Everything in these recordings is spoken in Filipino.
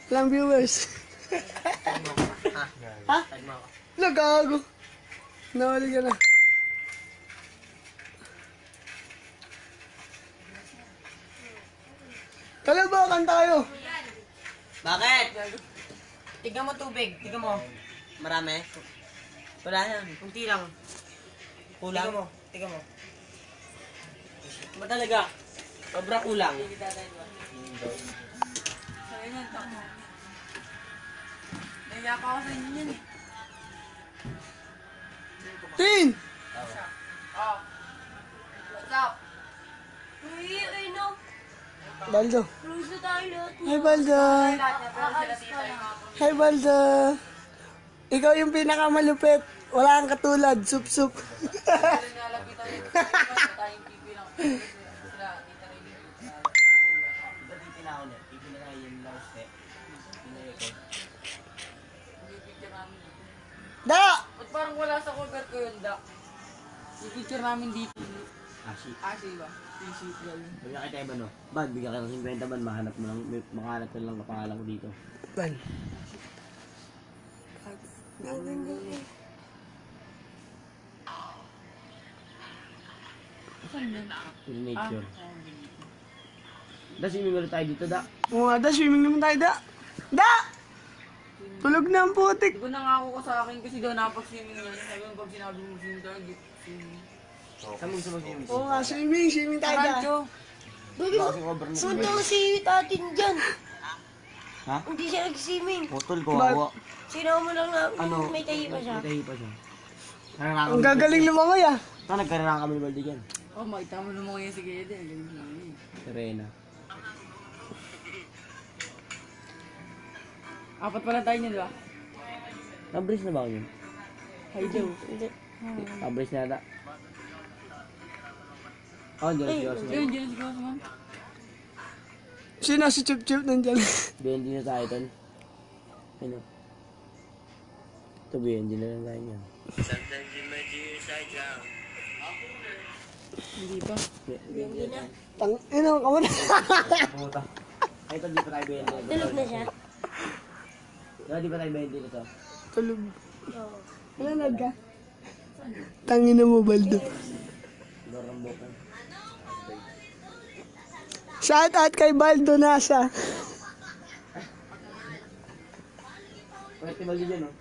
Ilang viewers? Ha? Nagago. Nawali ka na. Kalabakan tayo. Bakit? Tignan mo tubig. Tignan mo. Marami? Wala yan. Kunti lang. Kulang? Tignan mo. Ba talaga? Sobra kulang. Sa'yo yan, takmo. Naiya pa ako sa inyo yan. Tin! Oh. What's up? Uy, ay no. Baldo. Close na tayo lahat. Hi, Baldo. Aalis ka lang. Hi, Baldo. Ikaw yung pinakamalupit. Wala kang katulad. Sup-sup. Nalapitan yun. Tayong TV lang. Sila, kita rin yun. Dito na ako na. Dito na lang yung last step. Pinarecord. Picture namin. Da! Ba't parang wala sa cover ko yun, da? Yung picture namin dito. Ashi. Kasi ba? P-sheet girl. Bigyan kita iba no? Bad, bigyan ka ng 50 man. Mahanap mo lang. Makahanap ka lang ng pangalan ko dito. Ban. In nature. Das, swimming ulit tayo dito, da. Oo nga, da. Swimming naman tayo, da. Da! Tulog na ang putik. Di ko nangako ko sa akin kasi daw napag-swimming yan. Sabi mo pag sinabi mo swimming tayo, di swimming. Saan mo gusto mag-swimming? Oo nga, swimming. Swimming tayo, da. Tarancho. Sunod ako si Tatin dyan. Ha? Hindi siya nag-swimming. Putol ko, awa. Sinaw mo lang na Ano? may tahi pa siya. May tahi pa siya. Narangan Ang gagaling lumangoy, ah. Saan nagkaroon kami ni Baldi dyan? Oh, makita mo naman ngayon si Gede. Ang galing namin. Serena. Apat pala tayo niya, di ba? Nabris na ba ako yun? Hi, Joe. Nabris na ata. Oh, Diyos Diyos. Yun, dyan siguro sa man. Sino si Chup Chup nandyan? BND na tayo, tol. Ano? Ito, BND na lang tayo yan. Hindi pa. BND na tayo. Tang, ino, ka muna. Puta. Ay, ito, di pa tayo BND. Tulog na siya. Di pa tayo BND na to. Tulog. Oo. Malanag ka. Tangina mo, Baldo. Dorang boka. Shout out kay Baldo Nasa. Pwede Baldi dyan, no?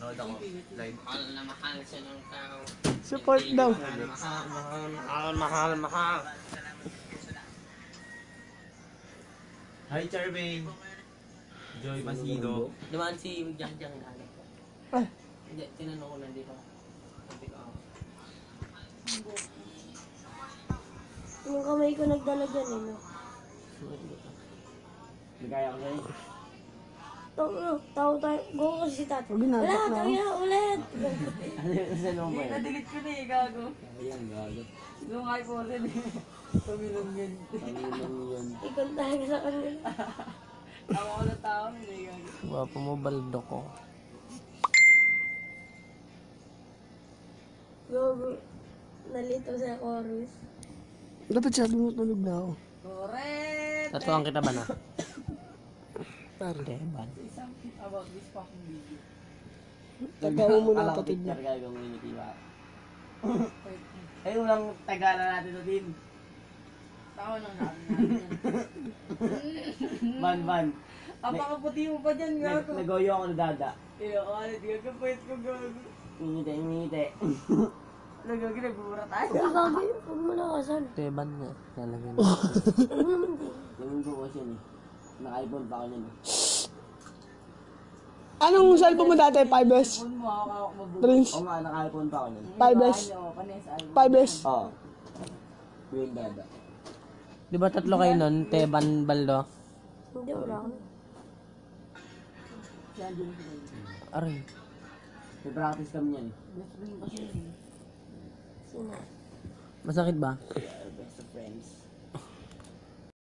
Nanood ako. Live. Mahal na mahal siya ng tao. Support daw. Mahal. Hi, Charmaine. Joy Basido. Naman si Jang Jang galing. Ah, Hindi, tinanong ko lang dito. Sabi ko, Yung kamay ko nagdala dyan eh, no? may kaya ko sa'yo. Tao tayo. Go kasi si Tatin. Sabi na, Wala, na. tayo na ulit. Ano mo ba yun? Na-delete ko na eh, gago. Ayan, gago. Doon nga po rin eh. Pamilong yan. Panginoon yun. Ikanta ka sa kanila. Ako ko na tao, hindi gago. Wapo mo, baldo ko. Go. Nalito sa chorus. dapat sabi mo tulog na ako. Correct! Tatuan kita ba na? Tara. Teban. Something about this fucking video. Tagao mo na kapatid niya. niya. Gagawin mo yung iba. Ay, walang tagala natin na din. Tao nang namin natin. Ban. Apakaputi mo pa dyan, gago. Nagoyo ako na dada. Iyo, alit, gagapait ko, gago. Ngiti. Nagagi, nagbura tayo. Huwag mo lakasan. Teban nga. Lalagyan mo. Gawin ko kasi yun eh. Naka-iPhone pa ako yun eh. Anong cellphone mo dati? 5S? Phone mo, ako mabuti. Prince? Oo nga, naka-iPhone pa ako yun. 5S? Panesa, 5S? Oo. Yung dada. Di ba tatlo kayo nun? Teban, Baldo? Hindi, wala ako. Aray. May practice kami yan eh. Sino? Masakit ba? We are best of friends.